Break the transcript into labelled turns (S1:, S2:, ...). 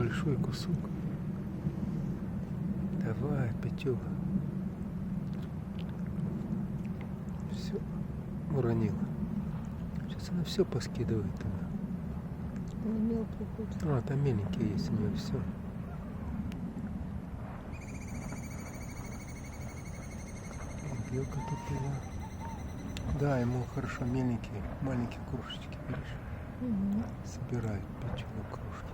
S1: большой кусок. Давай, Петюга. Все, уронила. Сейчас она все поскидывает туда.
S2: Они мелкие хоть.
S1: А, там меленькие есть у нее все. Белка тут была. Да, ему хорошо, меленькие, маленькие кружечки, видишь?
S2: Угу.
S1: Собирает Петюга кружки.